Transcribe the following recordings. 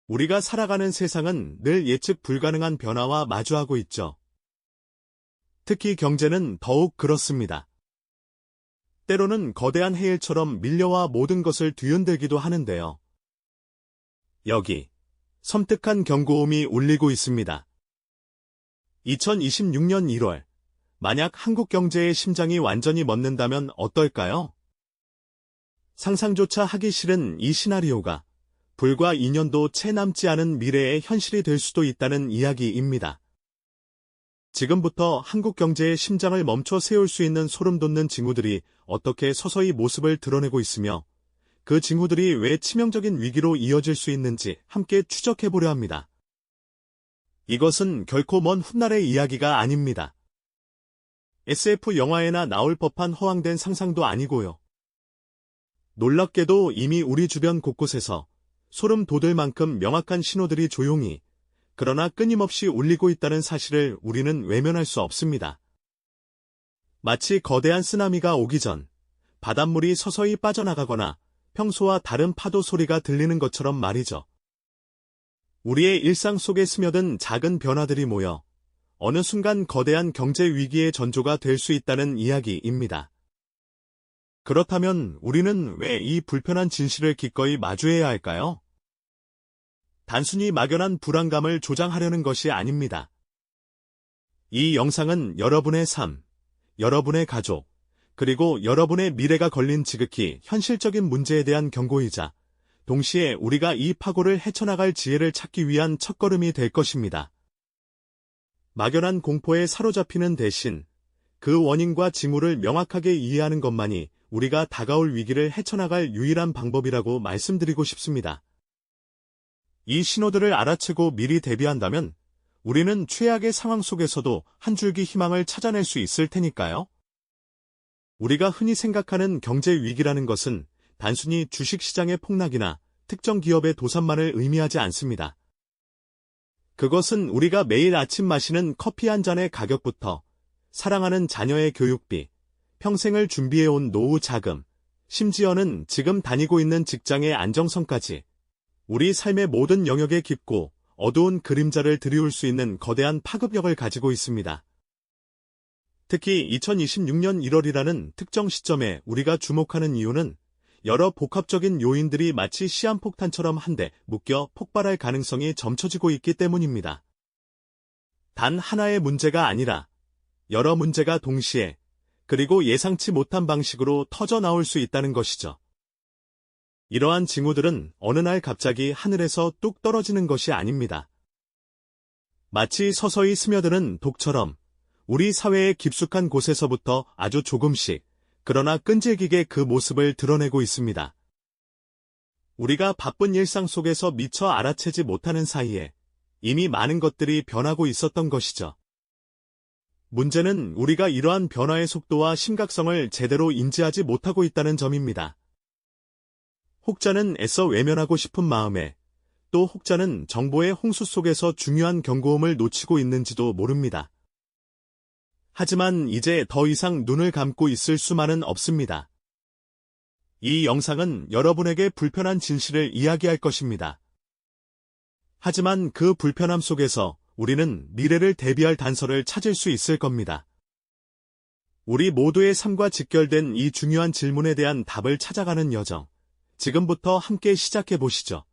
우리가 살아가는 세상은 늘 예측 불가능한 변화와 마주하고 있죠. 특히 경제는 더욱 그렇습니다. 때로는 거대한 해일처럼 밀려와 모든 것을 뒤흔들기도 하는데요. 여기 섬뜩한 경고음이 울리고 있습니다. 2026년 1월, 만약 한국 경제의 심장이 완전히 멎는다면 어떨까요? 상상조차 하기 싫은 이 시나리오가 불과 2년도 채 남지 않은 미래의 현실이 될 수도 있다는 이야기입니다. 지금부터 한국 경제의 심장을 멈춰 세울 수 있는 소름 돋는 징후들이 어떻게 서서히 모습을 드러내고 있으며 그 징후들이 왜 치명적인 위기로 이어질 수 있는지 함께 추적해보려 합니다. 이것은 결코 먼 훗날의 이야기가 아닙니다. SF 영화에나 나올 법한 허황된 상상도 아니고요. 놀랍게도 이미 우리 주변 곳곳에서 소름 돋을 만큼 명확한 신호들이 조용히 그러나 끊임없이 울리고 있다는 사실을 우리는 외면할 수 없습니다. 마치 거대한 쓰나미가 오기 전 바닷물이 서서히 빠져나가거나 평소와 다른 파도 소리가 들리는 것처럼 말이죠. 우리의 일상 속에 스며든 작은 변화들이 모여 어느 순간 거대한 경제 위기의 전조가 될 수 있다는 이야기입니다. 그렇다면 우리는 왜 이 불편한 진실을 기꺼이 마주해야 할까요? 단순히 막연한 불안감을 조장하려는 것이 아닙니다. 이 영상은 여러분의 삶, 여러분의 가족, 그리고 여러분의 미래가 걸린 지극히 현실적인 문제에 대한 경고이자 동시에 우리가 이 파고를 헤쳐나갈 지혜를 찾기 위한 첫걸음이 될 것입니다. 막연한 공포에 사로잡히는 대신 그 원인과 징후를 명확하게 이해하는 것만이 우리가 다가올 위기를 헤쳐나갈 유일한 방법이라고 말씀드리고 싶습니다. 이 신호들을 알아채고 미리 대비한다면 우리는 최악의 상황 속에서도 한 줄기 희망을 찾아낼 수 있을 테니까요. 우리가 흔히 생각하는 경제 위기라는 것은 단순히 주식시장의 폭락이나 특정 기업의 도산만을 의미하지 않습니다. 그것은 우리가 매일 아침 마시는 커피 한 잔의 가격부터 사랑하는 자녀의 교육비, 평생을 준비해온 노후 자금, 심지어는 지금 다니고 있는 직장의 안정성까지 우리 삶의 모든 영역에 깊고 어두운 그림자를 드리울 수 있는 거대한 파급력을 가지고 있습니다. 특히 2026년 1월이라는 특정 시점에 우리가 주목하는 이유는 여러 복합적인 요인들이 마치 시한폭탄처럼 한데 묶여 폭발할 가능성이 점쳐지고 있기 때문입니다. 단 하나의 문제가 아니라 여러 문제가 동시에 그리고 예상치 못한 방식으로 터져 나올 수 있다는 것이죠. 이러한 징후들은 어느 날 갑자기 하늘에서 뚝 떨어지는 것이 아닙니다. 마치 서서히 스며드는 독처럼 우리 사회의 깊숙한 곳에서부터 아주 조금씩 그러나 끈질기게 그 모습을 드러내고 있습니다. 우리가 바쁜 일상 속에서 미처 알아채지 못하는 사이에 이미 많은 것들이 변하고 있었던 것이죠. 문제는 우리가 이러한 변화의 속도와 심각성을 제대로 인지하지 못하고 있다는 점입니다. 혹자는 애써 외면하고 싶은 마음에 또 혹자는 정보의 홍수 속에서 중요한 경고음을 놓치고 있는지도 모릅니다. 하지만 이제 더 이상 눈을 감고 있을 수만은 없습니다. 이 영상은 여러분에게 불편한 진실을 이야기할 것입니다. 하지만 그 불편함 속에서 우리는 미래를 대비할 단서를 찾을 수 있을 겁니다. 우리 모두의 삶과 직결된 이 중요한 질문에 대한 답을 찾아가는 여정. 지금부터 함께 시작해 보시죠.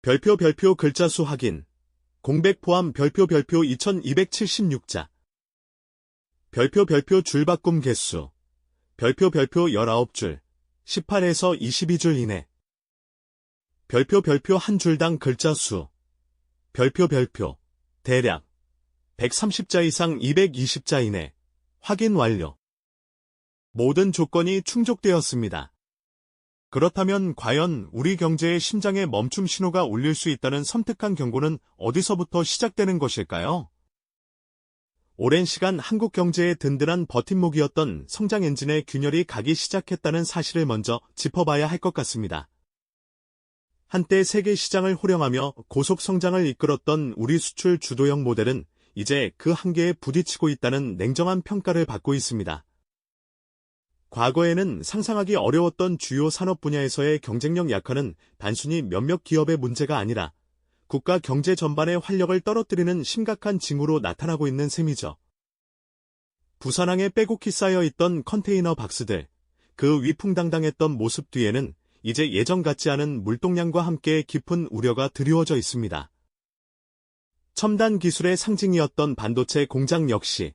별표 글자 수 확인. 공백 포함 별표 2276자. 별표 줄 바꿈 개수. 별표 19줄. 18에서 22줄 이내. 별표 한 줄당 글자 수. 별표 대략 130자 이상 220자 이내. 확인 완료. 모든 조건이 충족되었습니다. 그렇다면 과연 우리 경제의 심장에 멈춤 신호가 울릴 수 있다는 섬뜩한 경고는 어디서부터 시작되는 것일까요? 오랜 시간 한국 경제의 든든한 버팀목이었던 성장 엔진의 균열이 가기 시작했다는 사실을 먼저 짚어봐야 할 것 같습니다. 한때 세계 시장을 호령하며 고속 성장을 이끌었던 우리 수출 주도형 모델은 이제 그 한계에 부딪히고 있다는 냉정한 평가를 받고 있습니다. 과거에는 상상하기 어려웠던 주요 산업 분야에서의 경쟁력 약화는 단순히 몇몇 기업의 문제가 아니라 국가 경제 전반의 활력을 떨어뜨리는 심각한 징후로 나타나고 있는 셈이죠. 부산항에 빼곡히 쌓여있던 컨테이너 박스들, 그 위풍당당했던 모습 뒤에는 이제 예전 같지 않은 물동량과 함께 깊은 우려가 드리워져 있습니다. 첨단 기술의 상징이었던 반도체 공장 역시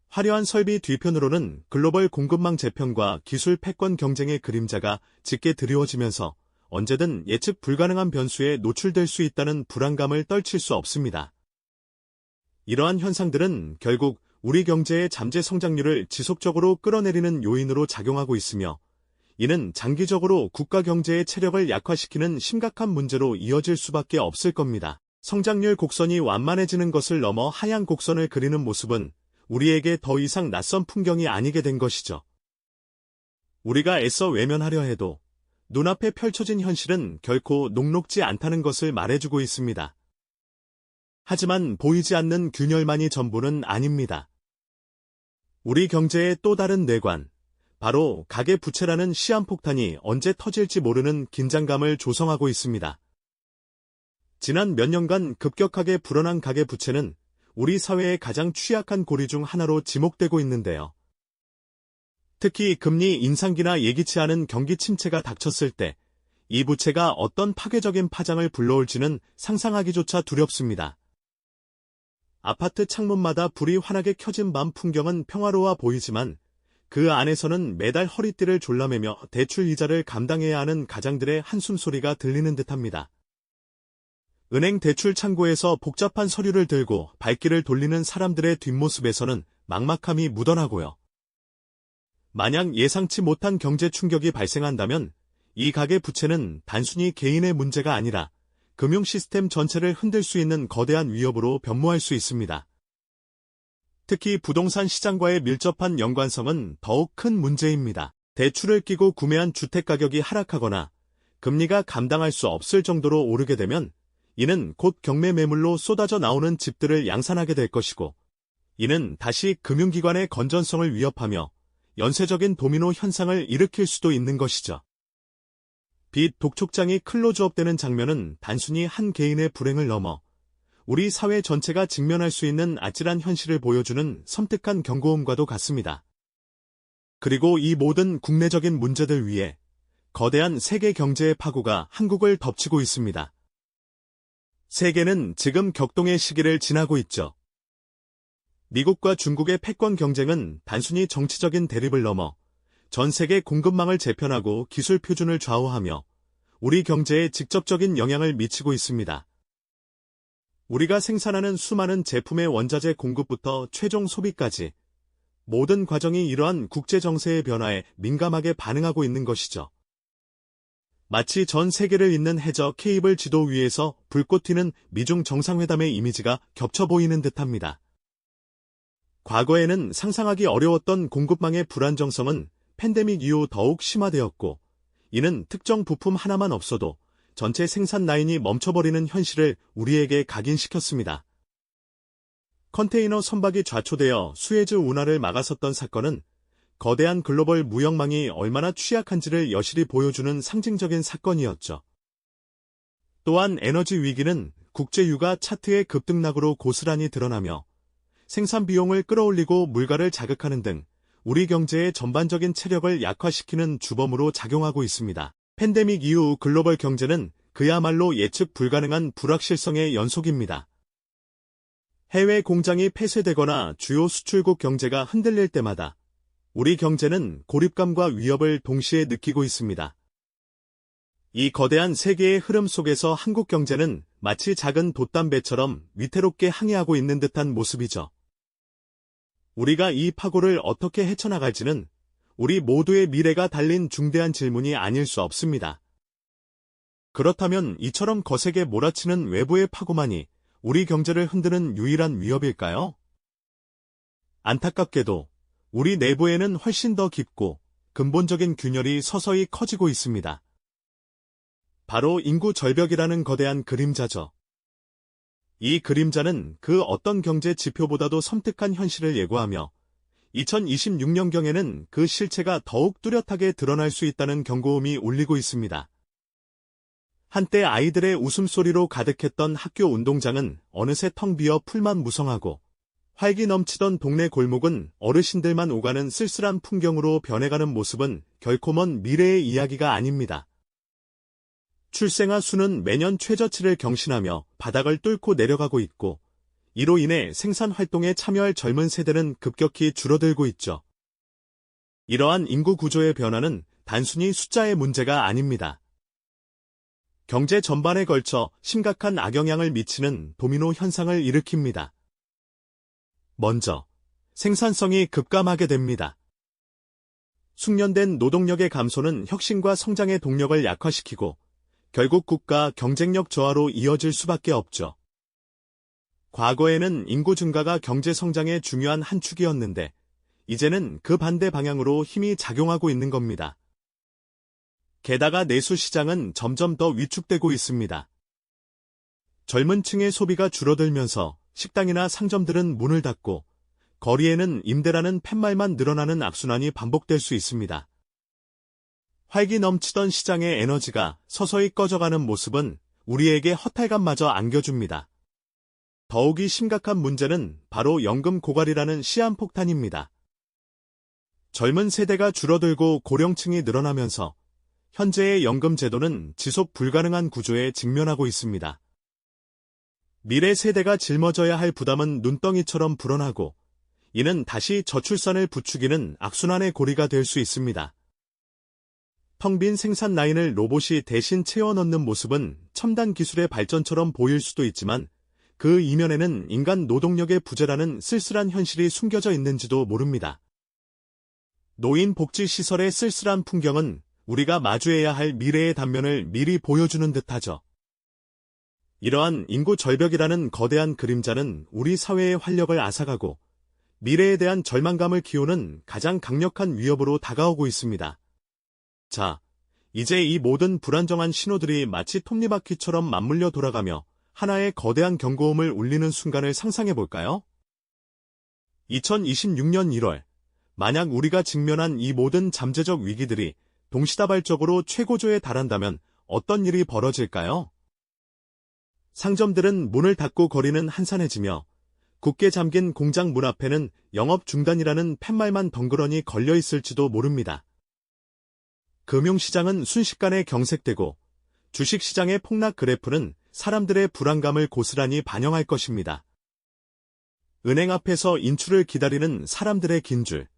화려한 설비 뒤편으로는 글로벌 공급망 재편과 기술 패권 경쟁의 그림자가 짙게 드리워지면서 언제든 예측 불가능한 변수에 노출될 수 있다는 불안감을 떨칠 수 없습니다. 이러한 현상들은 결국 우리 경제의 잠재 성장률을 지속적으로 끌어내리는 요인으로 작용하고 있으며 이는 장기적으로 국가 경제의 체력을 약화시키는 심각한 문제로 이어질 수밖에 없을 겁니다. 성장률 곡선이 완만해지는 것을 넘어 하향 곡선을 그리는 모습은 우리에게 더 이상 낯선 풍경이 아니게 된 것이죠. 우리가 애써 외면하려 해도 눈앞에 펼쳐진 현실은 결코 녹록지 않다는 것을 말해주고 있습니다. 하지만 보이지 않는 균열만이 전부는 아닙니다. 우리 경제의 또 다른 뇌관, 바로 가계부채라는 시한폭탄이 언제 터질지 모르는 긴장감을 조성하고 있습니다. 지난 몇 년간 급격하게 불어난 가계부채는 우리 사회의 가장 취약한 고리 중 하나로 지목되고 있는데요. 특히 금리 인상기나 예기치 않은 경기 침체가 닥쳤을 때 이 부채가 어떤 파괴적인 파장을 불러올지는 상상하기조차 두렵습니다. 아파트 창문마다 불이 환하게 켜진 밤 풍경은 평화로워 보이지만 그 안에서는 매달 허리띠를 졸라매며 대출 이자를 감당해야 하는 가장들의 한숨소리가 들리는 듯합니다. 은행 대출 창고에서 복잡한 서류를 들고 발길을 돌리는 사람들의 뒷모습에서는 막막함이 묻어나고요. 만약 예상치 못한 경제 충격이 발생한다면 이 가계 부채는 단순히 개인의 문제가 아니라 금융 시스템 전체를 흔들 수 있는 거대한 위협으로 변모할 수 있습니다. 특히 부동산 시장과의 밀접한 연관성은 더욱 큰 문제입니다. 대출을 끼고 구매한 주택 가격이 하락하거나 금리가 감당할 수 없을 정도로 오르게 되면 이는 곧 경매 매물로 쏟아져 나오는 집들을 양산하게 될 것이고 이는 다시 금융기관의 건전성을 위협하며 연쇄적인 도미노 현상을 일으킬 수도 있는 것이죠. 빚 독촉장이 클로즈업되는 장면은 단순히 한 개인의 불행을 넘어 우리 사회 전체가 직면할 수 있는 아찔한 현실을 보여주는 섬뜩한 경고음과도 같습니다. 그리고 이 모든 국내적인 문제들 위에 거대한 세계 경제의 파고가 한국을 덮치고 있습니다. 세계는 지금 격동의 시기를 지나고 있죠. 미국과 중국의 패권 경쟁은 단순히 정치적인 대립을 넘어 전 세계 공급망을 재편하고 기술 표준을 좌우하며 우리 경제에 직접적인 영향을 미치고 있습니다. 우리가 생산하는 수많은 제품의 원자재 공급부터 최종 소비까지 모든 과정이 이러한 국제 정세의 변화에 민감하게 반응하고 있는 것이죠. 마치 전 세계를 잇는 해저 케이블 지도 위에서 불꽃 튀는 미중 정상회담의 이미지가 겹쳐 보이는 듯합니다. 과거에는 상상하기 어려웠던 공급망의 불안정성은 팬데믹 이후 더욱 심화되었고 이는 특정 부품 하나만 없어도 전체 생산 라인이 멈춰버리는 현실을 우리에게 각인시켰습니다. 컨테이너 선박이 좌초되어 수에즈 운하를 막아섰던 사건은 거대한 글로벌 무역망이 얼마나 취약한지를 여실히 보여주는 상징적인 사건이었죠. 또한 에너지 위기는 국제유가 차트의 급등락으로 고스란히 드러나며 생산 비용을 끌어올리고 물가를 자극하는 등 우리 경제의 전반적인 체력을 약화시키는 주범으로 작용하고 있습니다. 팬데믹 이후 글로벌 경제는 그야말로 예측 불가능한 불확실성의 연속입니다. 해외 공장이 폐쇄되거나 주요 수출국 경제가 흔들릴 때마다 우리 경제는 고립감과 위협을 동시에 느끼고 있습니다. 이 거대한 세계의 흐름 속에서 한국 경제는 마치 작은 돛담배처럼 위태롭게 항해하고 있는 듯한 모습이죠. 우리가 이 파고를 어떻게 헤쳐나갈지는 우리 모두의 미래가 달린 중대한 질문이 아닐 수 없습니다. 그렇다면 이처럼 거세게 몰아치는 외부의 파고만이 우리 경제를 흔드는 유일한 위협일까요? 안타깝게도 우리 내부에는 훨씬 더 깊고 근본적인 균열이 서서히 커지고 있습니다. 바로 인구 절벽이라는 거대한 그림자죠. 이 그림자는 그 어떤 경제 지표보다도 섬뜩한 현실을 예고하며 2026년경에는 그 실체가 더욱 뚜렷하게 드러날 수 있다는 경고음이 울리고 있습니다. 한때 아이들의 웃음소리로 가득했던 학교 운동장은 어느새 텅 비어 풀만 무성하고 활기 넘치던 동네 골목은 어르신들만 오가는 쓸쓸한 풍경으로 변해가는 모습은 결코 먼 미래의 이야기가 아닙니다. 출생아 수는 매년 최저치를 경신하며 바닥을 뚫고 내려가고 있고 이로 인해 생산 활동에 참여할 젊은 세대는 급격히 줄어들고 있죠. 이러한 인구 구조의 변화는 단순히 숫자의 문제가 아닙니다. 경제 전반에 걸쳐 심각한 악영향을 미치는 도미노 현상을 일으킵니다. 먼저, 생산성이 급감하게 됩니다. 숙련된 노동력의 감소는 혁신과 성장의 동력을 약화시키고 결국 국가 경쟁력 저하로 이어질 수밖에 없죠. 과거에는 인구 증가가 경제 성장의 중요한 한 축이었는데 이제는 그 반대 방향으로 힘이 작용하고 있는 겁니다. 게다가 내수 시장은 점점 더 위축되고 있습니다. 젊은 층의 소비가 줄어들면서 식당이나 상점들은 문을 닫고 거리에는 임대라는 팻말만 늘어나는 악순환이 반복될 수 있습니다. 활기 넘치던 시장의 에너지가 서서히 꺼져가는 모습은 우리에게 허탈감마저 안겨줍니다. 더욱이 심각한 문제는 바로 연금 고갈이라는 시한폭탄입니다. 젊은 세대가 줄어들고 고령층이 늘어나면서 현재의 연금 제도는 지속 불가능한 구조에 직면하고 있습니다. 미래 세대가 짊어져야 할 부담은 눈덩이처럼 불어나고 이는 다시 저출산을 부추기는 악순환의 고리가 될 수 있습니다. 텅 빈 생산 라인을 로봇이 대신 채워넣는 모습은 첨단 기술의 발전처럼 보일 수도 있지만 그 이면에는 인간 노동력의 부재라는 쓸쓸한 현실이 숨겨져 있는지도 모릅니다. 노인복지시설의 쓸쓸한 풍경은 우리가 마주해야 할 미래의 단면을 미리 보여주는 듯하죠. 이러한 인구 절벽이라는 거대한 그림자는 우리 사회의 활력을 앗아가고 미래에 대한 절망감을 키우는 가장 강력한 위협으로 다가오고 있습니다. 자, 이제 이 모든 불안정한 신호들이 마치 톱니바퀴처럼 맞물려 돌아가며 하나의 거대한 경고음을 울리는 순간을 상상해볼까요? 2026년 1월, 만약 우리가 직면한 이 모든 잠재적 위기들이 동시다발적으로 최고조에 달한다면 어떤 일이 벌어질까요? 상점들은 문을 닫고 거리는 한산해지며 굳게 잠긴 공장 문 앞에는 영업 중단이라는 팻말만 덩그러니 걸려 있을지도 모릅니다. 금융시장은 순식간에 경색되고 주식시장의 폭락 그래프는 사람들의 불안감을 고스란히 반영할 것입니다. 은행 앞에서 인출을 기다리는 사람들의 긴 줄,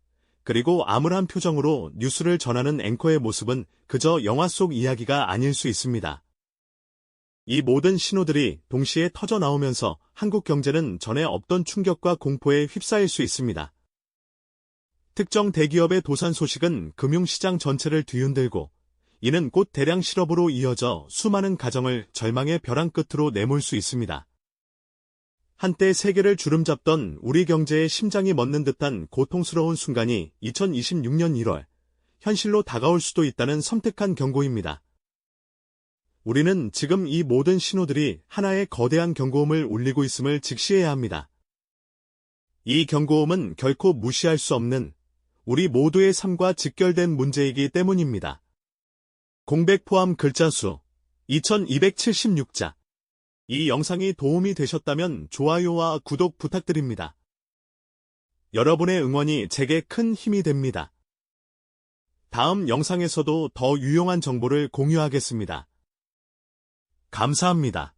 그리고 암울한 표정으로 뉴스를 전하는 앵커의 모습은 그저 영화 속 이야기가 아닐 수 있습니다. 이 모든 신호들이 동시에 터져 나오면서 한국 경제는 전에 없던 충격과 공포에 휩싸일 수 있습니다. 특정 대기업의 도산 소식은 금융시장 전체를 뒤흔들고 이는 곧 대량 실업으로 이어져 수많은 가정을 절망의 벼랑 끝으로 내몰 수 있습니다. 한때 세계를 주름잡던 우리 경제의 심장이 멎는 듯한 고통스러운 순간이 2026년 1월 현실로 다가올 수도 있다는 섬뜩한 경고입니다. 우리는 지금 이 모든 신호들이 하나의 거대한 경고음을 울리고 있음을 직시해야 합니다. 이 경고음은 결코 무시할 수 없는 우리 모두의 삶과 직결된 문제이기 때문입니다. 공백 포함 글자 수 2276자. 이 영상이 도움이 되셨다면 좋아요와 구독 부탁드립니다. 여러분의 응원이 제게 큰 힘이 됩니다. 다음 영상에서도 더 유용한 정보를 공유하겠습니다. 감사합니다.